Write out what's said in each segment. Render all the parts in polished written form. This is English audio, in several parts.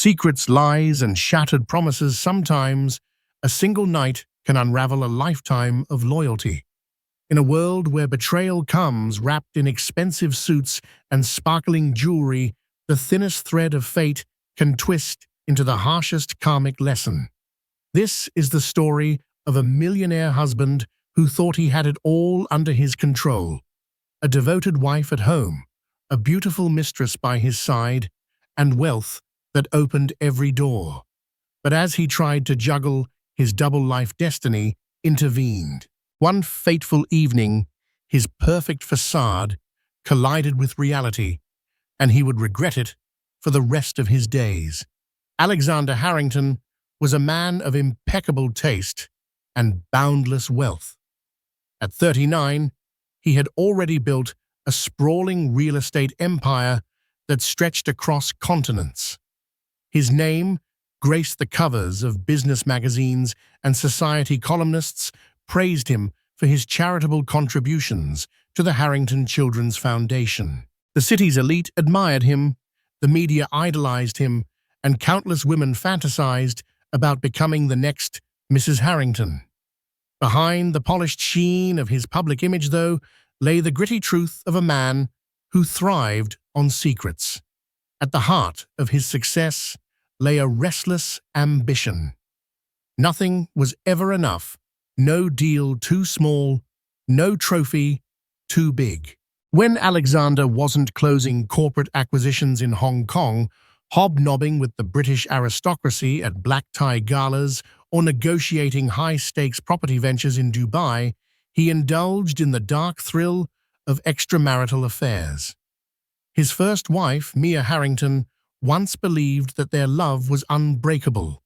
secrets, lies, and shattered promises, sometimes a single night can unravel a lifetime of loyalty. In a world where betrayal comes wrapped in expensive suits and sparkling jewelry, the thinnest thread of fate can twist into the harshest karmic lesson. This is the story of a millionaire husband who thought he had it all under his control. A devoted wife at home, a beautiful mistress by his side, and wealth that opened every door. But as he tried to juggle his double-life destiny, intervened. One fateful evening, his perfect facade collided with reality, and he would regret it for the rest of his days. Alexander Harrington was a man of impeccable taste and boundless wealth. At 39, he had already built a sprawling real estate empire that stretched across continents. His name graced the covers of business magazines, and society columnists praised him for his charitable contributions to the Harrington Children's Foundation. The city's elite admired him, the media idolized him, and countless women fantasized about becoming the next Mrs. Harrington. Behind the polished sheen of his public image, though, lay the gritty truth of a man who thrived on secrets. At the heart of his success lay a restless ambition. Nothing was ever enough, no deal too small, no trophy too big. When Alexander wasn't closing corporate acquisitions in Hong Kong, hobnobbing with the British aristocracy at black-tie galas, or negotiating high-stakes property ventures in Dubai, he indulged in the dark thrill of extramarital affairs. His first wife, Mia Harrington, once believed that their love was unbreakable.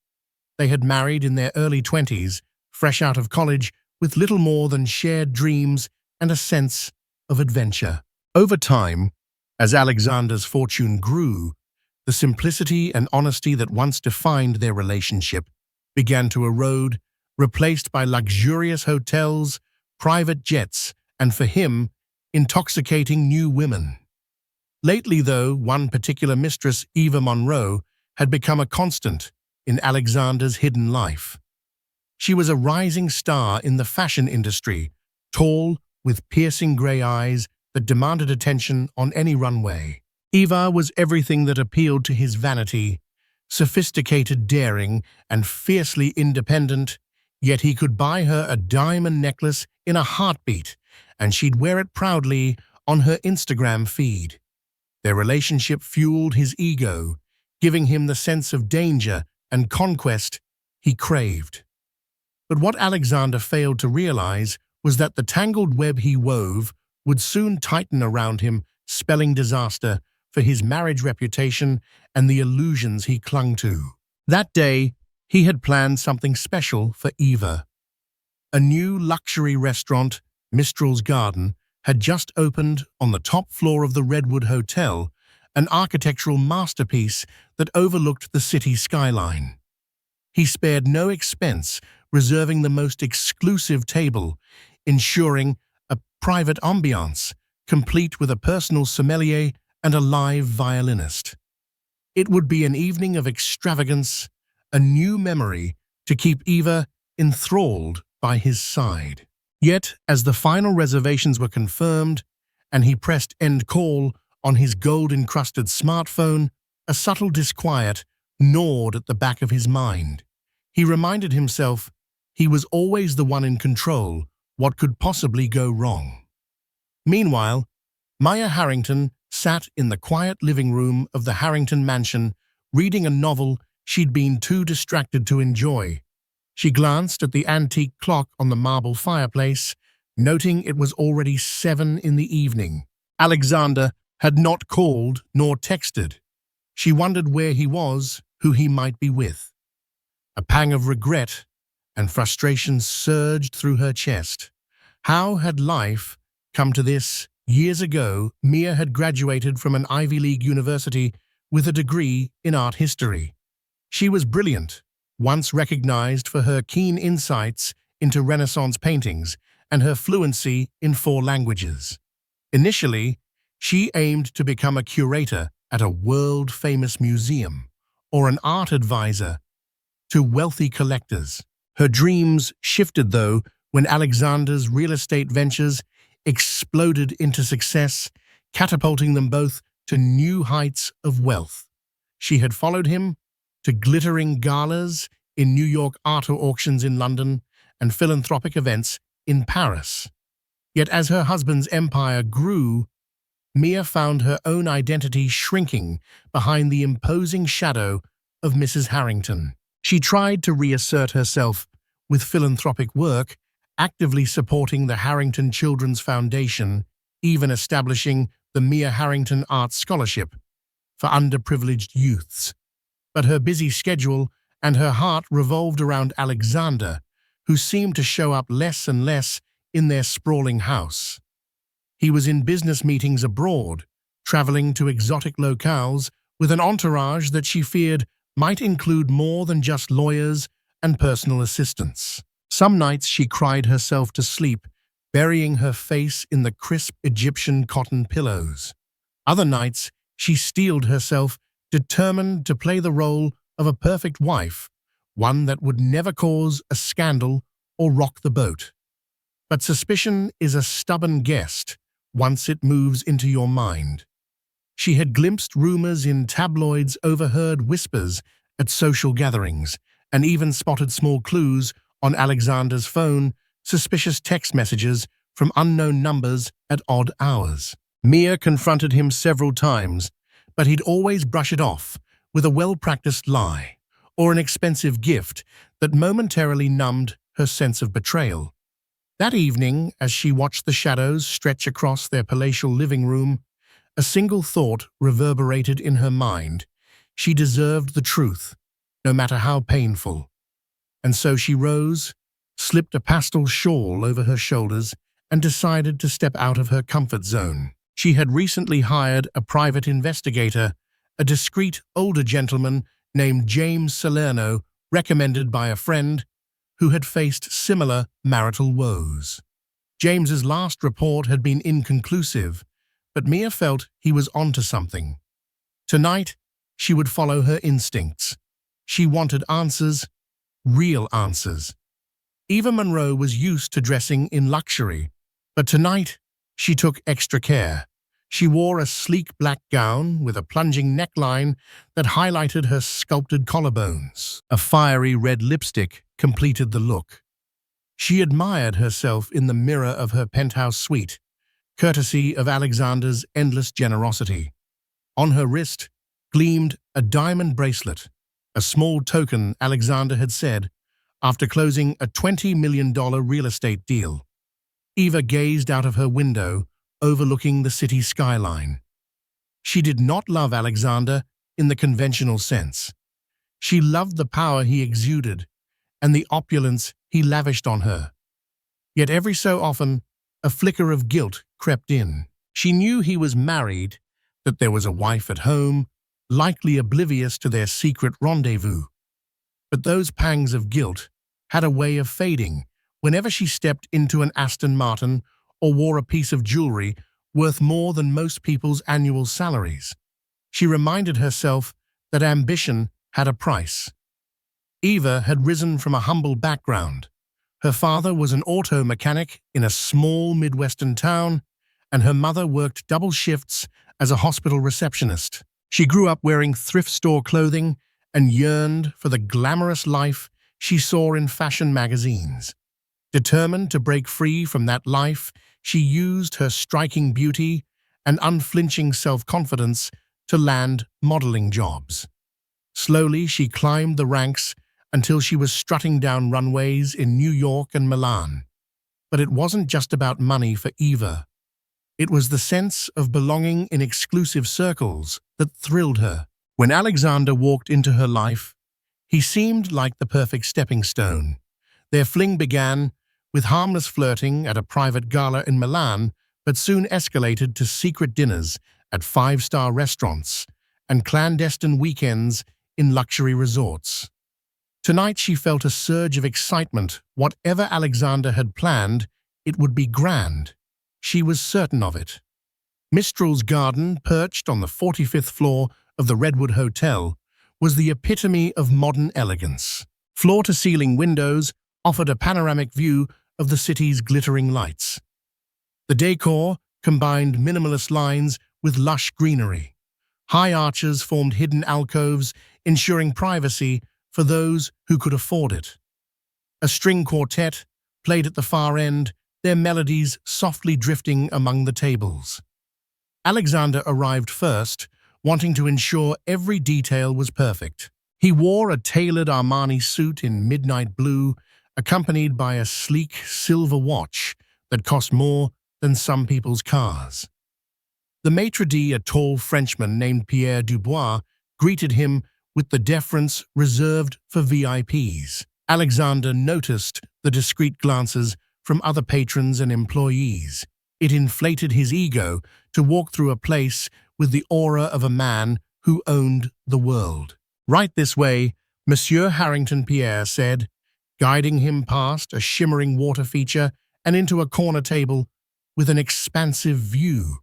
They had married in their early 20s, fresh out of college, with little more than shared dreams and a sense of adventure. Over time, as Alexander's fortune grew, the simplicity and honesty that once defined their relationship began to erode, replaced by luxurious hotels, private jets, and for him, intoxicating new women. Lately, though, one particular mistress, Eva Monroe, had become a constant in Alexander's hidden life. She was a rising star in the fashion industry, tall, with piercing gray eyes that demanded attention on any runway. Eva was everything that appealed to his vanity, sophisticated, daring, and fiercely independent, yet he could buy her a diamond necklace in a heartbeat, and she'd wear it proudly on her Instagram feed. Their relationship fueled his ego, giving him the sense of danger and conquest he craved. But what Alexander failed to realize was that the tangled web he wove would soon tighten around him, spelling disaster for his marriage reputation and the illusions he clung to. That day, he had planned something special for Eva. A new luxury restaurant, Mistress Garden, had just opened on the top floor of the Redwood Hotel, an architectural masterpiece that overlooked the city skyline. He spared no expense, reserving the most exclusive table, ensuring a private ambiance, complete with a personal sommelier and a live violinist. It would be an evening of extravagance, a new memory to keep Eva enthralled by his side. Yet, as the final reservations were confirmed and he pressed end call on his gold-encrusted smartphone, a subtle disquiet gnawed at the back of his mind. He reminded himself he was always the one in control. What could possibly go wrong? Meanwhile, Mia Harrington sat in the quiet living room of the Harrington mansion, reading a novel she'd been too distracted to enjoy. She glanced at the antique clock on the marble fireplace, noting it was already 7 in the evening. Alexander had not called nor texted. She wondered where he was, who he might be with. A pang of regret and frustration surged through her chest. How had life come to this? Years ago, Mia had graduated from an Ivy League university with a degree in art history. She was brilliant, once recognized for her keen insights into Renaissance paintings and her fluency in 4 languages. Initially, she aimed to become a curator at a world-famous museum, or an art advisor to wealthy collectors. Her dreams shifted, though, when Alexander's real estate ventures exploded into success, catapulting them both to new heights of wealth. She had followed him to glittering galas in New York, art auctions in London, and philanthropic events in Paris. Yet as her husband's empire grew, Mia found her own identity shrinking behind the imposing shadow of Mrs. Harrington. She tried to reassert herself with philanthropic work, actively supporting the Harrington Children's Foundation, even establishing the Mia Harrington Arts Scholarship for underprivileged youths. But her busy schedule and her heart revolved around Alexander, who seemed to show up less and less in their sprawling house. He was in business meetings abroad, traveling to exotic locales with an entourage that she feared might include more than just lawyers and personal assistants. Some nights she cried herself to sleep, burying her face in the crisp Egyptian cotton pillows. Other nights she steeled herself, determined to play the role of a perfect wife, one that would never cause a scandal or rock the boat. But suspicion is a stubborn guest once it moves into your mind. She had glimpsed rumors in tabloids, overheard whispers at social gatherings, and even spotted small clues on Alexander's phone, suspicious text messages from unknown numbers at odd hours. Mia confronted him several times, but he'd always brush it off with a well-practiced lie or an expensive gift that momentarily numbed her sense of betrayal. That evening, as she watched the shadows stretch across their palatial living room, a single thought reverberated in her mind. She deserved the truth, no matter how painful. And so she rose, slipped a pastel shawl over her shoulders, and decided to step out of her comfort zone. She had recently hired a private investigator, a discreet older gentleman named James Salerno, recommended by a friend who had faced similar marital woes. James's last report had been inconclusive, but Mia felt he was onto something. Tonight, she would follow her instincts. She wanted answers, real answers. Eva Monroe was used to dressing in luxury, but tonight she took extra care. She wore a sleek black gown with a plunging neckline that highlighted her sculpted collarbones. A fiery red lipstick completed the look. She admired herself in the mirror of her penthouse suite, courtesy of Alexander's endless generosity. On her wrist gleamed a diamond bracelet, a small token Alexander had said after closing a $20 million real estate deal. Eva gazed out of her window, overlooking the city skyline. She did not love Alexander in the conventional sense. She loved the power he exuded and the opulence he lavished on her. Yet every so often, a flicker of guilt crept in. She knew he was married, that there was a wife at home, likely oblivious to their secret rendezvous. But those pangs of guilt had a way of fading whenever she stepped into an Aston Martin or wore a piece of jewelry worth more than most people's annual salaries. She reminded herself that ambition had a price. Eva had risen from a humble background. Her father was an auto mechanic in a small Midwestern town, and her mother worked double shifts as a hospital receptionist. She grew up wearing thrift store clothing and yearned for the glamorous life she saw in fashion magazines. Determined to break free from that life, she used her striking beauty and unflinching self-confidence to land modeling jobs. Slowly, she climbed the ranks until she was strutting down runways in New York and Milan. But it wasn't just about money for Eva. It was the sense of belonging in exclusive circles that thrilled her. When Alexander walked into her life, he seemed like the perfect stepping stone. Their fling began with harmless flirting at a private gala in Milan, but soon escalated to secret dinners at five-star restaurants and clandestine weekends in luxury resorts. Tonight she felt a surge of excitement. Whatever Alexander had planned, it would be grand. She was certain of it. Mistress garden, perched on the 45th floor of the Redwood Hotel, was the epitome of modern elegance. Floor-to-ceiling windows offered a panoramic view of the city's glittering lights. The decor combined minimalist lines with lush greenery. High arches formed hidden alcoves, ensuring privacy for those who could afford it. A string quartet played at the far end, their melodies softly drifting among the tables. Alexander arrived first, wanting to ensure every detail was perfect. He wore a tailored Armani suit in midnight blue, accompanied by a sleek silver watch that cost more than some people's cars. The maitre d', a tall Frenchman named Pierre Dubois, greeted him with the deference reserved for VIPs. Alexander noticed the discreet glances from other patrons and employees. It inflated his ego to walk through a place with the aura of a man who owned the world. "Right this way," Monsieur Harrington Pierre said, guiding him past a shimmering water feature and into a corner table with an expansive view.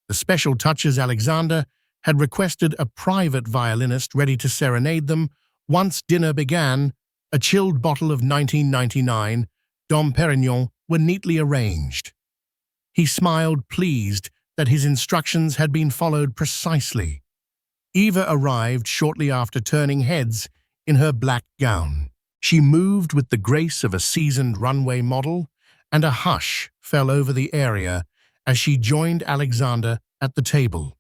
The special touches Alexander had requested a private violinist ready to serenade them. Once dinner began, a chilled bottle of 1999 Dom Perignon were neatly arranged. He smiled, pleased that his instructions had been followed precisely. Eva arrived shortly after, turning heads in her black gown. She moved with the grace of a seasoned runway model, and a hush fell over the area as she joined Alexander at the table.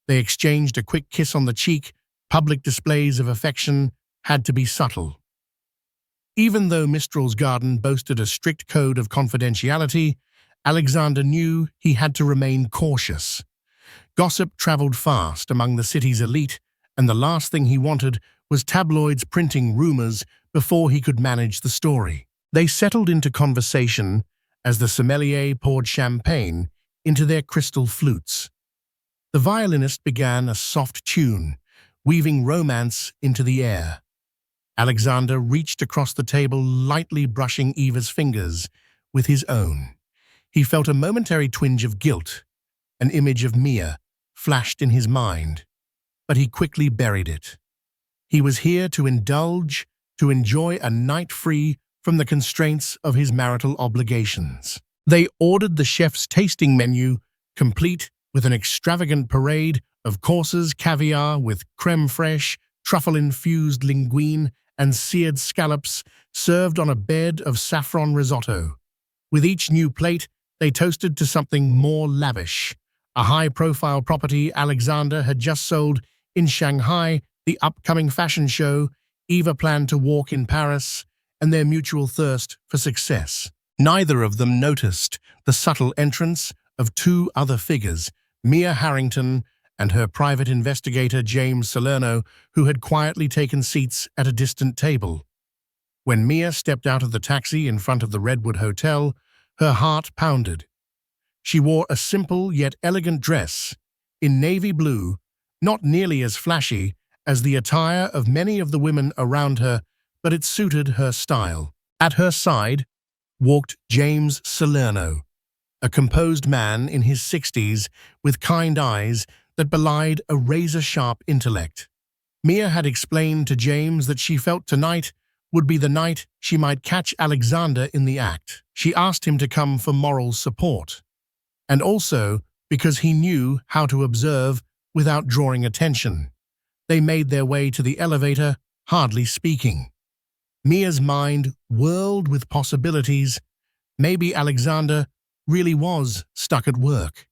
They exchanged a quick kiss on the cheek. Public displays of affection had to be subtle. Even though Mistral's garden boasted a strict code of confidentiality, Alexander knew he had to remain cautious. Gossip traveled fast among the city's elite, and the last thing he wanted was tabloids printing rumors before he could manage the story. They settled into conversation as the sommelier poured champagne into their crystal flutes. The violinist began a soft tune, weaving romance into the air. Alexander reached across the table, lightly brushing Eva's fingers with his own. He felt a momentary twinge of guilt. An image of Mia flashed in his mind, but he quickly buried it. He was here to indulge, to enjoy a night free from the constraints of his marital obligations. They ordered the chef's tasting menu, complete with an extravagant parade of courses: caviar with creme fraiche, truffle-infused linguine, and seared scallops served on a bed of saffron risotto. With each new plate, they toasted to something more lavish. A high-profile property Alexander had just sold in Shanghai, the upcoming fashion show, Eva planned to walk in Paris, and their mutual thirst for success. Neither of them noticed the subtle entrance of two other figures, Mia Harrington and her private investigator James Salerno, who had quietly taken seats at a distant table. When Mia stepped out of the taxi in front of the Redwood Hotel, her heart pounded. She wore a simple yet elegant dress in navy blue, not nearly as flashy as the attire of many of the women around her, but it suited her style. At her side walked James Salerno, a composed man in his 60s with kind eyes that belied a razor-sharp intellect. Mia had explained to James that she felt tonight would be the night she might catch Alexander in the act. She asked him to come for moral support, and also because he knew how to observe without drawing attention. They made their way to the elevator, hardly speaking. Mia's mind whirled with possibilities. Maybe Alexander really was stuck at work.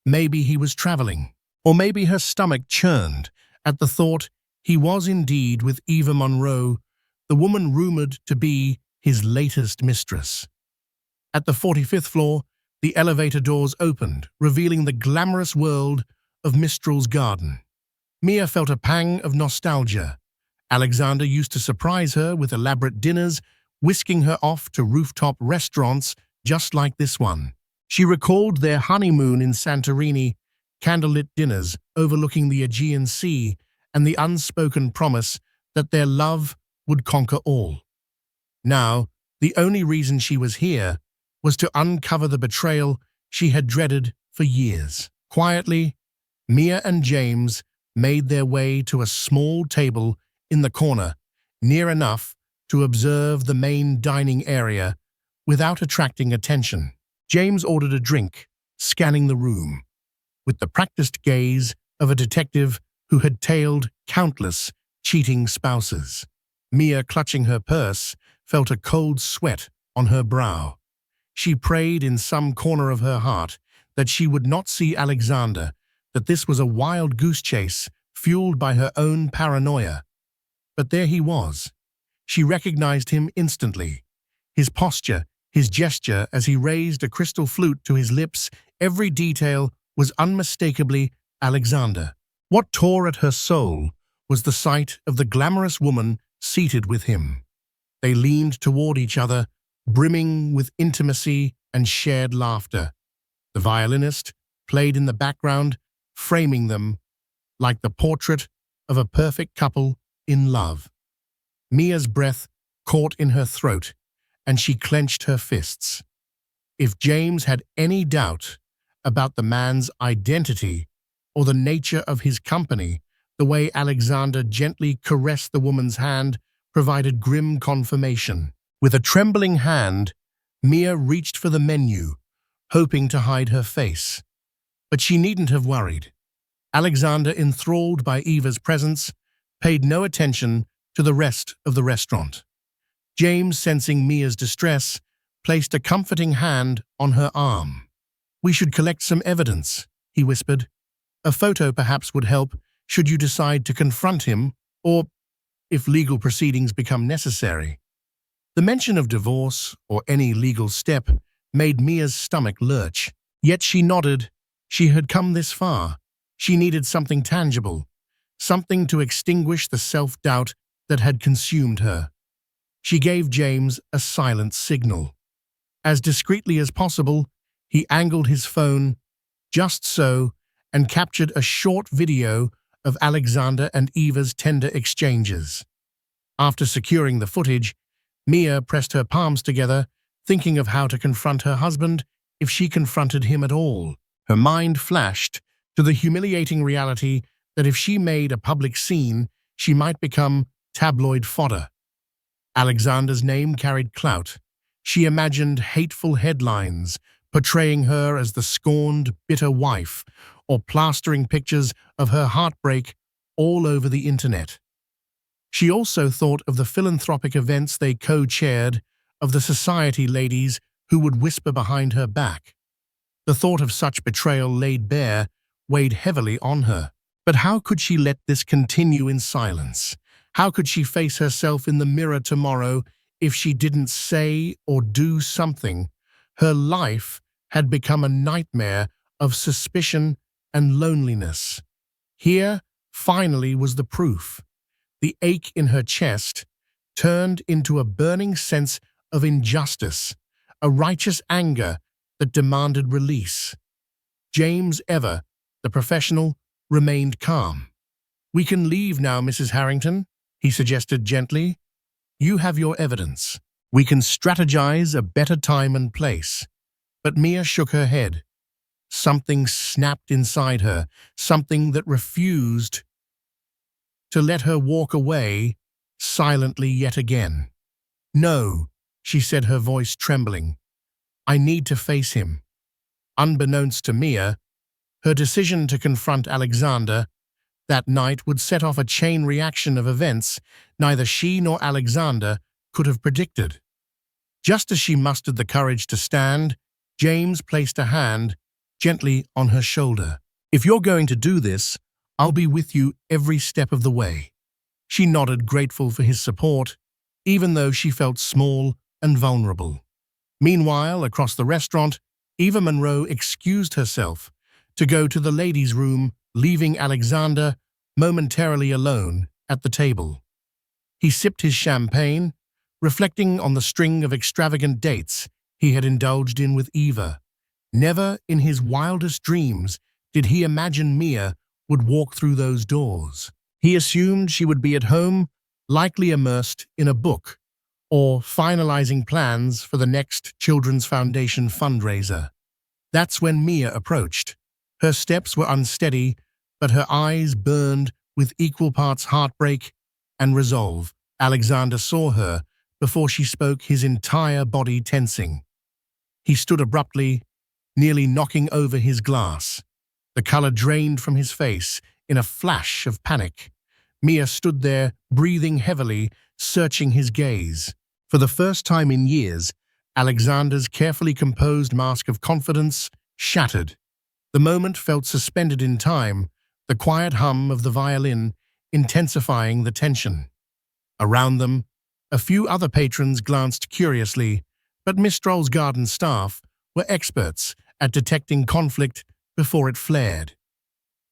Maybe he was traveling. Or maybe her stomach churned at the thought he was indeed with Eva Monroe, the woman rumored to be his latest mistress. At the 45th floor, the elevator doors opened, revealing the glamorous world of Mistral's garden. Mia felt a pang of nostalgia. Alexander used to surprise her with elaborate dinners, whisking her off to rooftop restaurants just like this one. She recalled their honeymoon in Santorini, candlelit dinners overlooking the Aegean Sea, and the unspoken promise that their love would conquer all. Now, the only reason she was here was to uncover the betrayal she had dreaded for years. Quietly, Mia and James made their way to a small table in the corner, near enough to observe the main dining area without attracting attention. James ordered a drink, scanning the room, with the practiced gaze of a detective who had tailed countless cheating spouses. Mia, clutching her purse, felt a cold sweat on her brow. She prayed in some corner of her heart that she would not see Alexander, that this was a wild goose chase fueled by her own paranoia. But there he was. She recognized him instantly. His posture, his gesture as he raised a crystal flute to his lips, every detail was unmistakably Alexander. What tore at her soul was the sight of the glamorous woman seated with him. They leaned toward each other, brimming with intimacy and shared laughter. The violinist played in the background, framing them like the portrait of a perfect couple in love. Mia's breath caught in her throat, and she clenched her fists. If James had any doubt about the man's identity or the nature of his company, the way Alexander gently caressed the woman's hand provided grim confirmation. With a trembling hand, Mia reached for the menu, hoping to hide her face. But she needn't have worried. Alexander, enthralled by Eva's presence, paid no attention to the rest of the restaurant. James, sensing Mia's distress, placed a comforting hand on her arm. "We should collect some evidence," he whispered. "A photo perhaps would help should you decide to confront him, or if legal proceedings become necessary." The mention of divorce or any legal step made Mia's stomach lurch. Yet she nodded. She had come this far. She needed something tangible, something to extinguish the self-doubt that had consumed her. She gave James a silent signal. As discreetly as possible, he angled his phone, just so, and captured a short video of Alexander and Eva's tender exchanges. After securing the footage, Mia pressed her palms together, thinking of how to confront her husband if she confronted him at all. Her mind flashed to the humiliating reality that if she made a public scene, she might become tabloid fodder. Alexander's name carried clout. She imagined hateful headlines, portraying her as the scorned, bitter wife, or plastering pictures of her heartbreak all over the internet. She also thought of the philanthropic events they co-chaired, of the society ladies who would whisper behind her back. The thought of such betrayal laid bare weighed heavily on her. But how could she let this continue in silence? How could she face herself in the mirror tomorrow if she didn't say or do something? Her life had become a nightmare of suspicion and loneliness. Here, finally, was the proof. The ache in her chest turned into a burning sense of injustice, a righteous anger that demanded release. James, ever the professional, remained calm. "We can leave now, Mrs. Harrington," he suggested gently. "You have your evidence. We can strategize a better time and place." But Mia shook her head. Something snapped inside her, something that refused to let her walk away silently yet again. "No," she said, her voice trembling. "I need to face him." Unbeknownst to Mia, her decision to confront Alexander that night would set off a chain reaction of events neither she nor Alexander could have predicted. Just as she mustered the courage to stand, James placed a hand gently on her shoulder. "If you're going to do this, I'll be with you every step of the way." She nodded, grateful for his support, even though she felt small and vulnerable. Meanwhile, across the restaurant, Eva Monroe excused herself to go to the ladies' room, leaving Alexander momentarily alone at the table. He sipped his champagne, reflecting on the string of extravagant dates he had indulged in with Eva. Never in his wildest dreams did he imagine Mia would walk through those doors. He assumed she would be at home, likely immersed in a book, or finalizing plans for the next Children's Foundation fundraiser. That's when Mia approached. Her steps were unsteady, but her eyes burned with equal parts heartbreak and resolve. Alexander saw her before she spoke, his entire body tensing. He stood abruptly, nearly knocking over his glass. The color drained from his face in a flash of panic. Mia stood there, breathing heavily, searching his gaze. For the first time in years, Alexander's carefully composed mask of confidence shattered. The moment felt suspended in time, the quiet hum of the violin intensifying the tension. Around them, a few other patrons glanced curiously, but Mistral's garden staff were experts at detecting conflict before it flared.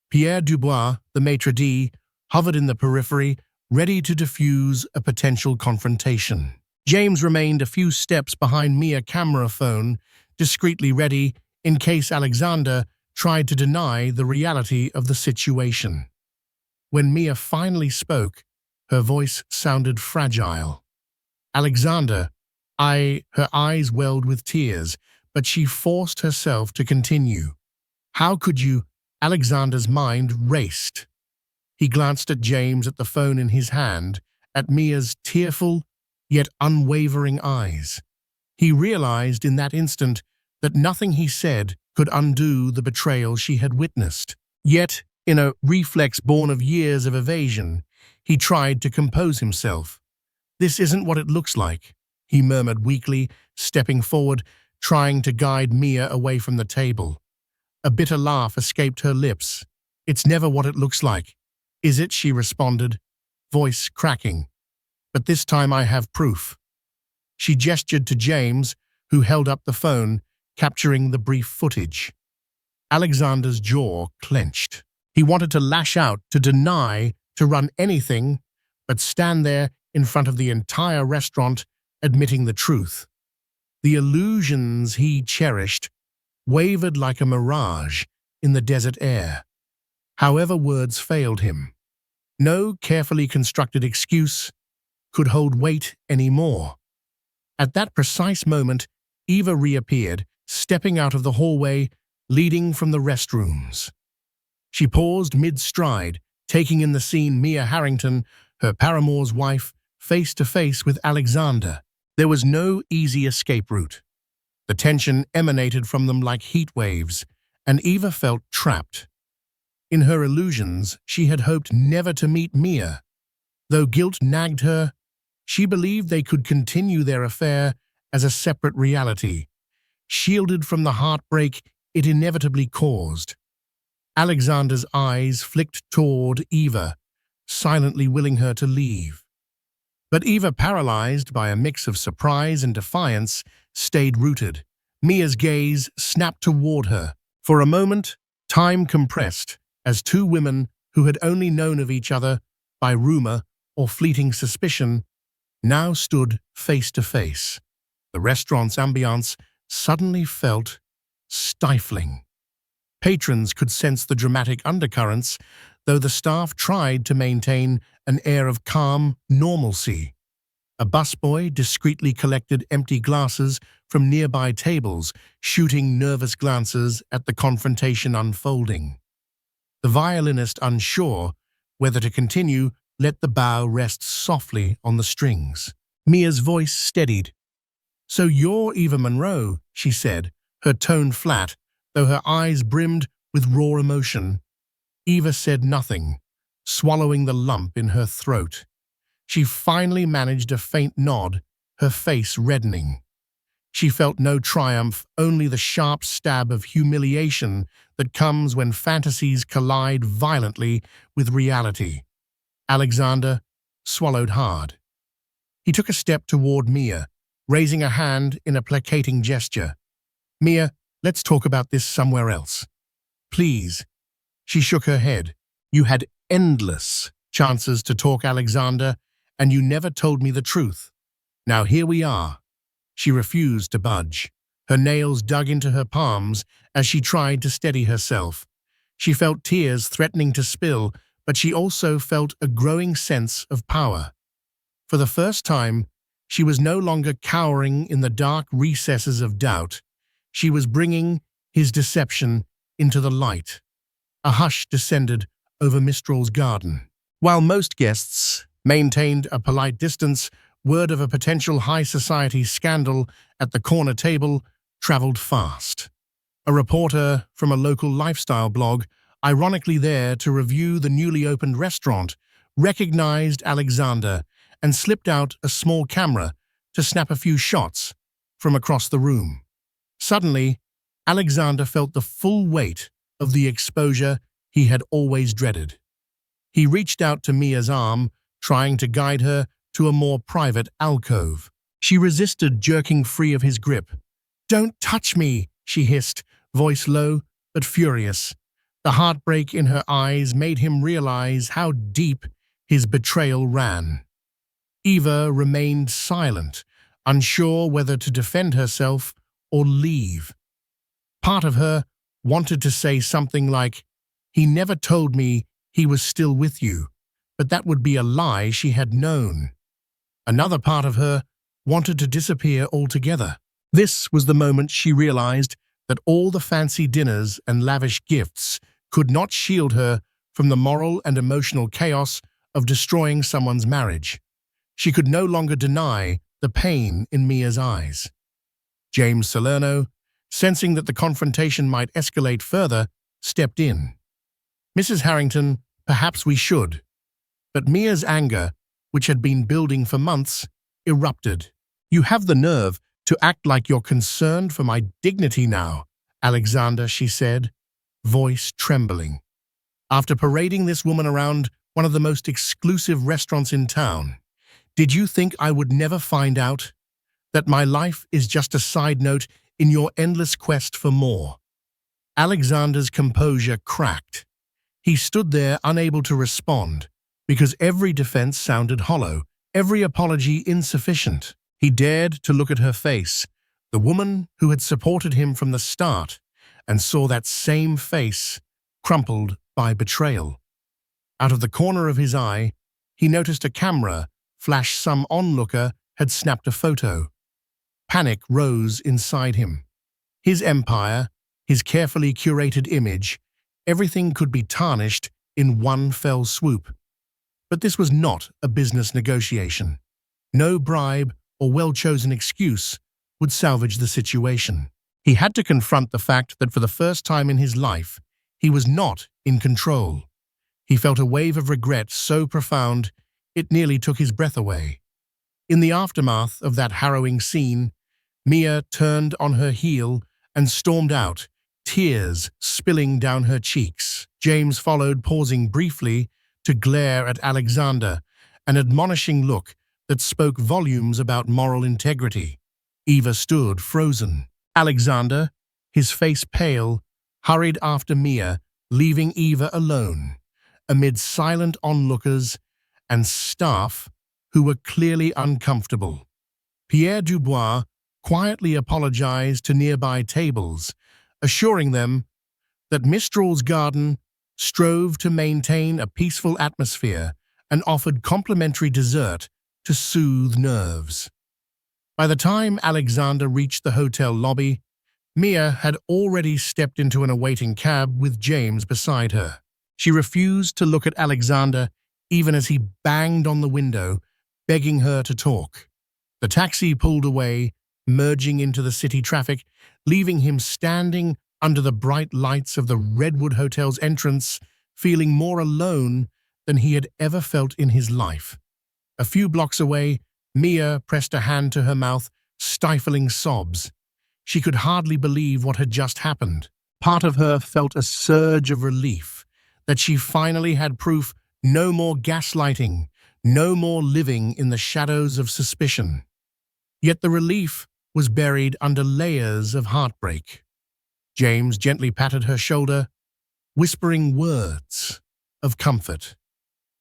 Pierre Dubois, the maitre d', hovered in the periphery, ready to diffuse a potential confrontation. James remained a few steps behind Mia, camera phone, discreetly ready in case Alexander tried to deny the reality of the situation. When Mia finally spoke, her voice sounded fragile. "Alexander, Her eyes welled with tears, but she forced herself to continue. "How could you?" Alexander's mind raced. He glanced at James, at the phone in his hand, at Mia's tearful yet unwavering eyes. He realized in that instant that nothing he said could undo the betrayal she had witnessed. Yet, in a reflex born of years of evasion, he tried to compose himself. "This isn't what it looks like," he murmured weakly, stepping forward, trying to guide Mia away from the table. A bitter laugh escaped her lips. "It's never what it looks like, is it?" she responded, voice cracking. "But this time I have proof." She gestured to James, who held up the phone, capturing the brief footage. Alexander's jaw clenched. He wanted to lash out, to deny, to run anything, but stand there in front of the entire restaurant, admitting the truth. The illusions he cherished wavered like a mirage in the desert air. However, words failed him. No carefully constructed excuse could hold weight anymore. At that precise moment, Eva reappeared, stepping out of the hallway leading from the restrooms. She paused mid-stride, taking in the scene, Mia Harrington, her paramour's wife, face to face with Alexander. There was no easy escape route. The tension emanated from them like heat waves, and Eva felt trapped. In her illusions, she had hoped never to meet Mia. Though guilt nagged her, she believed they could continue their affair as a separate reality, shielded from the heartbreak it inevitably caused. Alexander's eyes flicked toward Eva, silently willing her to leave. But Eva, paralyzed by a mix of surprise and defiance, stayed rooted. Mia's gaze snapped toward her. For a moment, time compressed, as two women who had only known of each other by rumor or fleeting suspicion now stood face to face. The restaurant's ambiance suddenly felt stifling. Patrons could sense the dramatic undercurrents, though the staff tried to maintain an air of calm normalcy. A busboy discreetly collected empty glasses from nearby tables, shooting nervous glances at the confrontation unfolding. The violinist, unsure whether to continue, let the bow rest softly on the strings. Mia's voice steadied. "So you're Eva Monroe," she said, her tone flat, though her eyes brimmed with raw emotion. Eva said nothing, swallowing the lump in her throat. She finally managed a faint nod, her face reddening. She felt no triumph, only the sharp stab of humiliation that comes when fantasies collide violently with reality. Alexander swallowed hard. He took a step toward Mia, raising a hand in a placating gesture. "Mia, let's talk about this somewhere else. Please." She shook her head. "You had endless chances to talk, Alexander, and you never told me the truth. Now here we are." She refused to budge. Her nails dug into her palms as she tried to steady herself. She felt tears threatening to spill, but she also felt a growing sense of power. For the first time, she was no longer cowering in the dark recesses of doubt. She was bringing his deception into the light. A hush descended over Mistral's garden. While most guests maintained a polite distance, word of a potential high society scandal at the corner table traveled fast. A reporter from a local lifestyle blog, ironically there to review the newly opened restaurant, recognized Alexander and slipped out a small camera to snap a few shots from across the room. Suddenly, Alexander felt the full weight of the exposure he had always dreaded. He reached out to Mia's arm, trying to guide her to a more private alcove. She resisted, jerking free of his grip. "Don't touch me," she hissed, voice low but furious. The heartbreak in her eyes made him realize how deep his betrayal ran. Eva remained silent, unsure whether to defend herself or leave. Part of her wanted to say something like, "He never told me he was still with you," but that would be a lie she had known. Another part of her wanted to disappear altogether. This was the moment she realized that all the fancy dinners and lavish gifts could not shield her from the moral and emotional chaos of destroying someone's marriage. She could no longer deny the pain in Mia's eyes. James Salerno, sensing that the confrontation might escalate further, stepped in. "Mrs. Harrington, perhaps we should." But Mia's anger, which had been building for months, erupted. "You have the nerve to act like you're concerned for my dignity now, Alexander," she said, voice trembling. "After parading this woman around one of the most exclusive restaurants in town, did you think I would never find out? That my life is just a side note in your endless quest for more?" Alexander's composure cracked. He stood there unable to respond, because every defense sounded hollow, every apology insufficient. He dared to look at her face, the woman who had supported him from the start, and saw that same face crumpled by betrayal. Out of the corner of his eye, he noticed a camera flash. Some onlooker had snapped a photo. Panic rose inside him. His empire, his carefully curated image, everything could be tarnished in one fell swoop. But this was not a business negotiation. No bribe or well-chosen excuse would salvage the situation. He had to confront the fact that for the first time in his life, he was not in control. He felt a wave of regret so profound it nearly took his breath away. In the aftermath of that harrowing scene, Mia turned on her heel and stormed out, tears spilling down her cheeks. James followed, pausing briefly to glare at Alexander, an admonishing look that spoke volumes about moral integrity. Eva stood frozen. Alexander, his face pale, hurried after Mia, leaving Eva alone, amid silent onlookers and staff who were clearly uncomfortable. Pierre Dubois quietly apologized to nearby tables, assuring them that Mistral's garden strove to maintain a peaceful atmosphere and offered complimentary dessert to soothe nerves. By the time Alexander reached the hotel lobby, Mia had already stepped into an awaiting cab with James beside her. She refused to look at Alexander even as he banged on the window, begging her to talk. The taxi pulled away, merging into the city traffic, leaving him standing under the bright lights of the Redwood Hotel's entrance, feeling more alone than he had ever felt in his life. A few blocks away, Mia pressed a hand to her mouth, stifling sobs. She could hardly believe what had just happened. Part of her felt a surge of relief that she finally had proof. No more gaslighting, no more living in the shadows of suspicion. Yet the relief was buried under layers of heartbreak. James gently patted her shoulder, whispering words of comfort.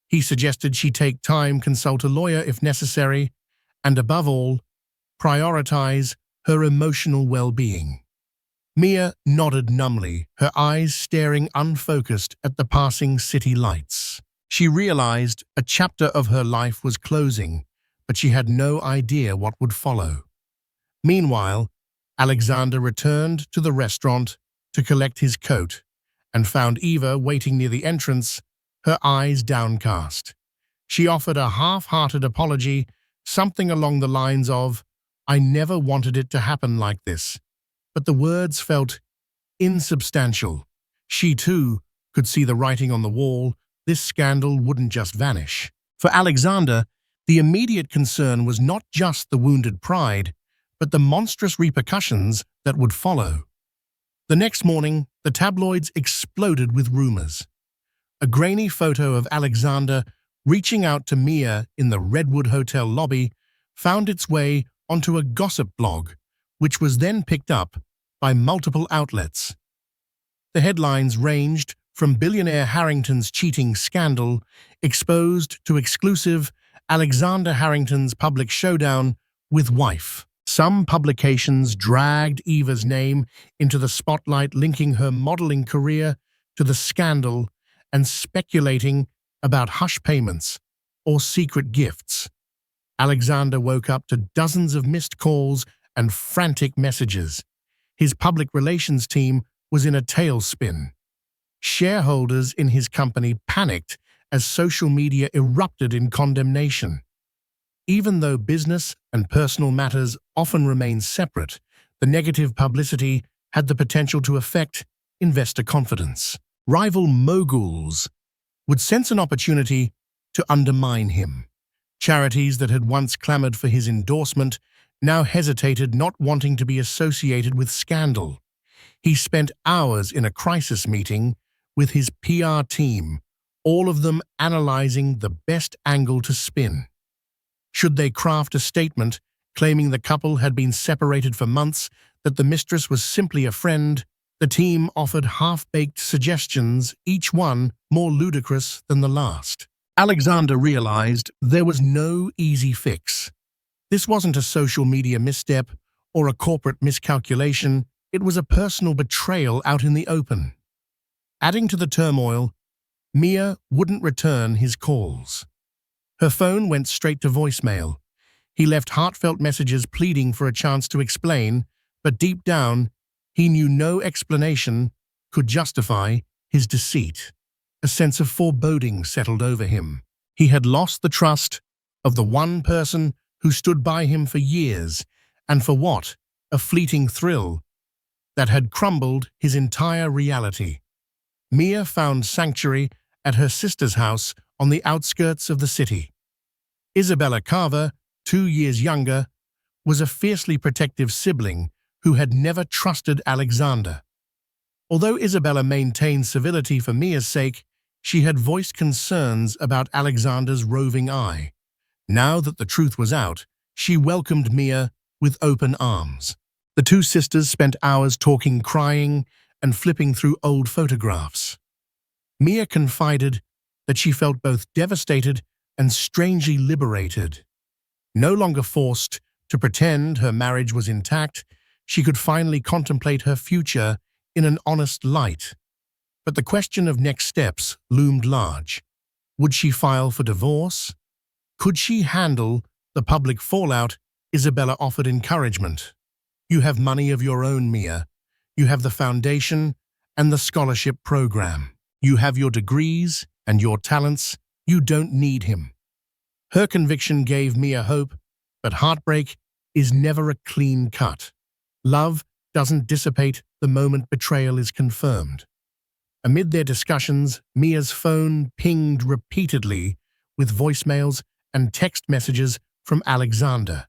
He suggested she take time, consult a lawyer if necessary, and above all, prioritize her emotional well-being. Mia nodded numbly, her eyes staring unfocused at the passing city lights. She realized a chapter of her life was closing, but she had no idea what would follow. Meanwhile, Alexander returned to the restaurant to collect his coat and found Eva waiting near the entrance, her eyes downcast. She offered a half-hearted apology, something along the lines of, "I never wanted it to happen like this." But the words felt insubstantial. She, too, could see the writing on the wall. This scandal wouldn't just vanish. For Alexander, the immediate concern was not just the wounded pride, but the monstrous repercussions that would follow. The next morning, the tabloids exploded with rumors. A grainy photo of Alexander reaching out to Mia in the Redwood Hotel lobby found its way onto a gossip blog, which was then picked up by multiple outlets. The headlines ranged from billionaire Harrington's cheating scandal exposed to exclusive Alexander Harrington's public showdown with wife. Some publications dragged Eva's name into the spotlight, linking her modeling career to the scandal and speculating about hush payments or secret gifts. Alexander woke up to dozens of missed calls and frantic messages. His public relations team was in a tailspin. Shareholders in his company panicked as social media erupted in condemnation. Even though business and personal matters often remain separate, the negative publicity had the potential to affect investor confidence. Rival moguls would sense an opportunity to undermine him. Charities that had once clamored for his endorsement now hesitated, not wanting to be associated with scandal. He spent hours in a crisis meeting with his PR team, all of them analyzing the best angle to spin. Should they craft a statement claiming the couple had been separated for months, that the mistress was simply a friend? The team offered half-baked suggestions, each one more ludicrous than the last. Alexander realized there was no easy fix. This wasn't a social media misstep or a corporate miscalculation. It was a personal betrayal out in the open. Adding to the turmoil, Mia wouldn't return his calls. Her phone went straight to voicemail. He left heartfelt messages pleading for a chance to explain, but deep down, he knew no explanation could justify his deceit. A sense of foreboding settled over him. He had lost the trust of the one person who stood by him for years, and for what? A fleeting thrill that had crumbled his entire reality. Mia found sanctuary at her sister's house on the outskirts of the city. Isabella Carver, 2 years younger, was a fiercely protective sibling who had never trusted Alexander. Although Isabella maintained civility for Mia's sake, she had voiced concerns about Alexander's roving eye. Now that the truth was out, she welcomed Mia with open arms. The two sisters spent hours talking, crying, and flipping through old photographs. Mia confided that she felt both devastated and strangely liberated. No longer forced to pretend her marriage was intact, she could finally contemplate her future in an honest light. But the question of next steps loomed large. Would she file for divorce? Could she handle the public fallout? Isabella offered encouragement. "You have money of your own, Mia. You have the foundation and the scholarship program. You have your degrees and your talents. You don't need him." Her conviction gave Mia hope, but heartbreak is never a clean cut. Love doesn't dissipate the moment betrayal is confirmed. Amid their discussions, Mia's phone pinged repeatedly with voicemails and text messages from Alexander.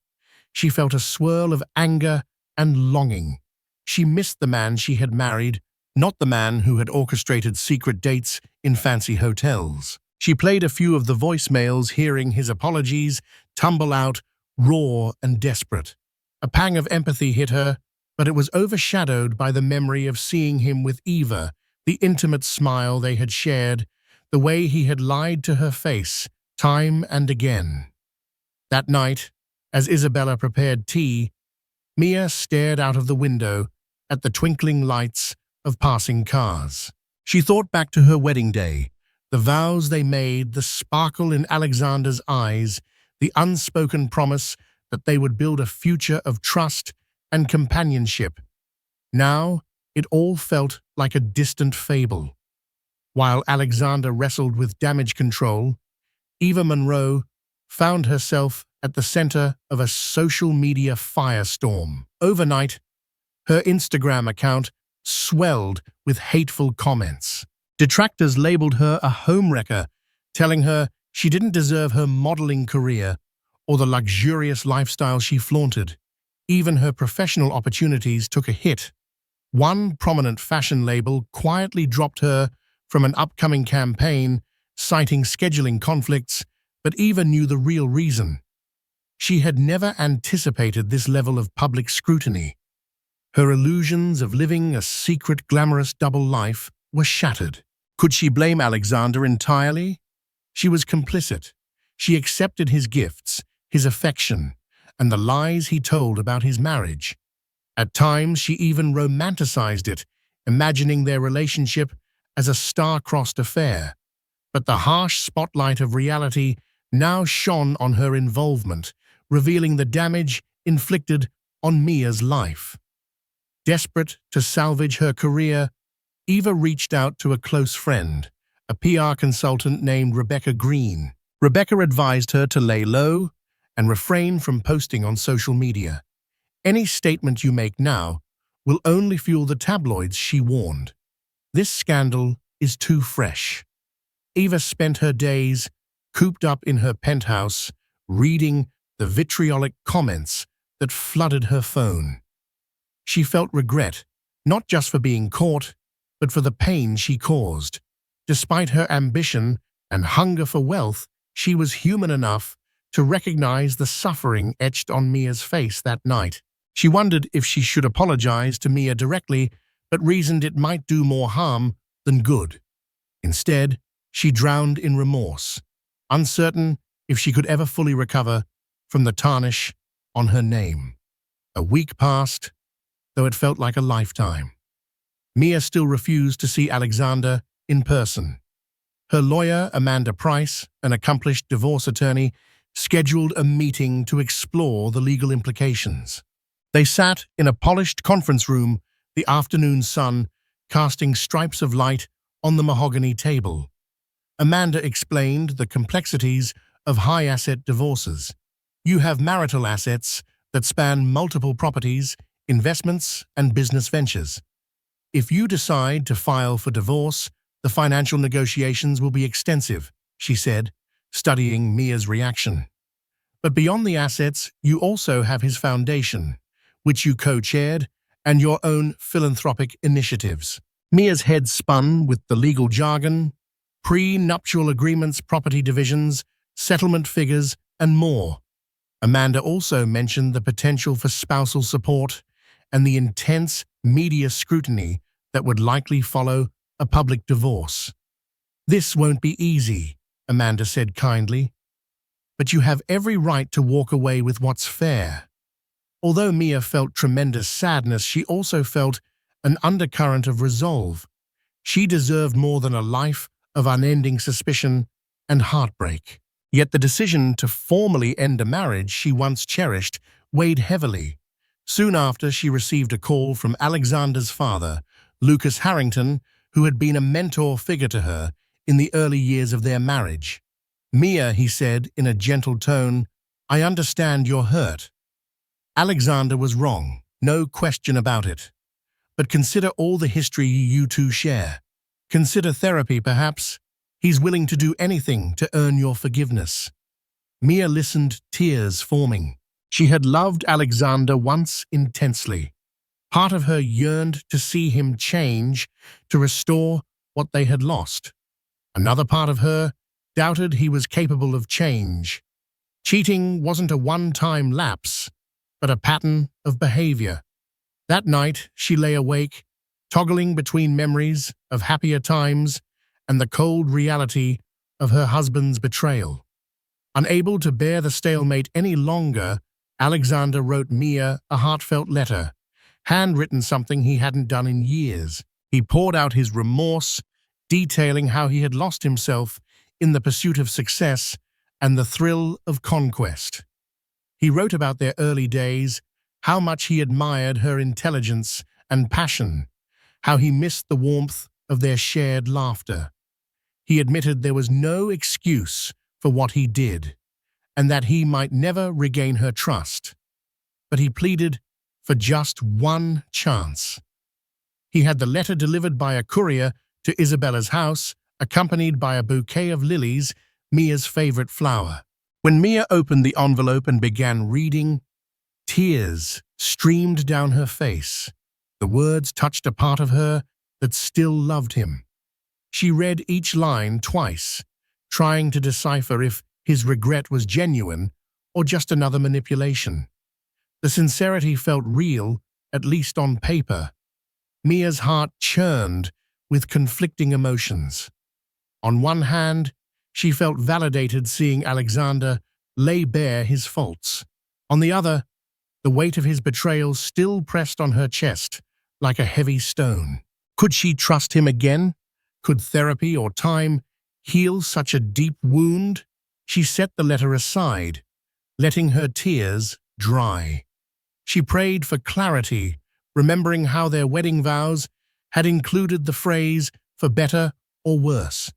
She felt a swirl of anger and longing. She missed the man she had married, not the man who had orchestrated secret dates in fancy hotels. She played a few of the voicemails, hearing his apologies tumble out, raw and desperate. A pang of empathy hit her, but it was overshadowed by the memory of seeing him with Eva, the intimate smile they had shared, the way he had lied to her face time and again. That night, as Isabella prepared tea, Mia stared out of the window at the twinkling lights of passing cars. She thought back to her wedding day, the vows they made, the sparkle in Alexander's eyes, the unspoken promise that they would build a future of trust and companionship. Now, it all felt like a distant fable. While Alexander wrestled with damage control, Eva Monroe found herself at the center of a social media firestorm. Overnight, her Instagram account swelled with hateful comments. Detractors labeled her a homewrecker, telling her she didn't deserve her modeling career or the luxurious lifestyle she flaunted. Even her professional opportunities took a hit. One prominent fashion label quietly dropped her from an upcoming campaign, citing scheduling conflicts, but Eva knew the real reason. She had never anticipated this level of public scrutiny. Her illusions of living a secret, glamorous double life were shattered. Could she blame Alexander entirely? She was complicit. She accepted his gifts, his affection, and the lies he told about his marriage. At times, she even romanticized it, imagining their relationship as a star-crossed affair. But the harsh spotlight of reality now shone on her involvement, revealing the damage inflicted on Mia's life. Desperate to salvage her career, Eva reached out to a close friend, a PR consultant named Rebecca Green. Rebecca advised her to lay low and refrain from posting on social media. Any statement you make now will only fuel the tabloids, she warned. This scandal is too fresh. Eva spent her days cooped up in her penthouse, reading the vitriolic comments that flooded her phone. She felt regret, not just for being caught, but for the pain she caused. Despite her ambition and hunger for wealth, she was human enough to recognize the suffering etched on Mia's face that night. She wondered if she should apologize to Mia directly, but reasoned it might do more harm than good. Instead, she drowned in remorse, uncertain if she could ever fully recover from the tarnish on her name. A week passed, though it felt like a lifetime. Mia still refused to see Alexander in person. Her lawyer, Amanda Price, an accomplished divorce attorney, scheduled a meeting to explore the legal implications. They sat in a polished conference room, the afternoon sun casting stripes of light on the mahogany table. Amanda explained the complexities of high-asset divorces. You have marital assets that span multiple properties, investments, and business ventures. If you decide to file for divorce, the financial negotiations will be extensive, she said, studying Mia's reaction. But beyond the assets, you also have his foundation, which you co-chaired, and your own philanthropic initiatives. Mia's head spun with the legal jargon, pre-nuptial agreements, property divisions, settlement figures, and more. Amanda also mentioned the potential for spousal support and the intense media scrutiny that would likely follow a public divorce. This won't be easy, Amanda said kindly, but you have every right to walk away with what's fair. Although Mia felt tremendous sadness, she also felt an undercurrent of resolve. She deserved more than a life of unending suspicion and heartbreak. Yet the decision to formally end a marriage she once cherished weighed heavily. Soon after, she received a call from Alexander's father, Lucas Harrington, who had been a mentor figure to her in the early years of their marriage. "Mia," he said in a gentle tone, "I understand you're hurt. Alexander was wrong, no question about it. But consider all the history you two share. Consider therapy, perhaps. He's willing to do anything to earn your forgiveness." Mia listened, tears forming. She had loved Alexander once intensely. Part of her yearned to see him change, to restore what they had lost. Another part of her doubted he was capable of change. Cheating wasn't a one-time lapse, but a pattern of behavior. That night, she lay awake, toggling between memories of happier times and the cold reality of her husband's betrayal. Unable to bear the stalemate any longer, Alexander wrote Mia a heartfelt letter, handwritten, something he hadn't done in years. He poured out his remorse, detailing how he had lost himself in the pursuit of success and the thrill of conquest. He wrote about their early days, how much he admired her intelligence and passion, how he missed the warmth of their shared laughter. He admitted there was no excuse for what he did, and that he might never regain her trust. But he pleaded for just one chance. He had the letter delivered by a courier to Isabella's house, accompanied by a bouquet of lilies, Mia's favorite flower. When Mia opened the envelope and began reading, tears streamed down her face. The words touched a part of her that still loved him. She read each line twice, trying to decipher if his regret was genuine or just another manipulation. The sincerity felt real, at least on paper. Mia's heart churned with conflicting emotions. On one hand, she felt validated seeing Alexander lay bare his faults. On the other, the weight of his betrayal still pressed on her chest like a heavy stone. Could she trust him again? Could therapy or time heal such a deep wound? She set the letter aside, letting her tears dry. She prayed for clarity, remembering how their wedding vows had included the phrase, for better or worse.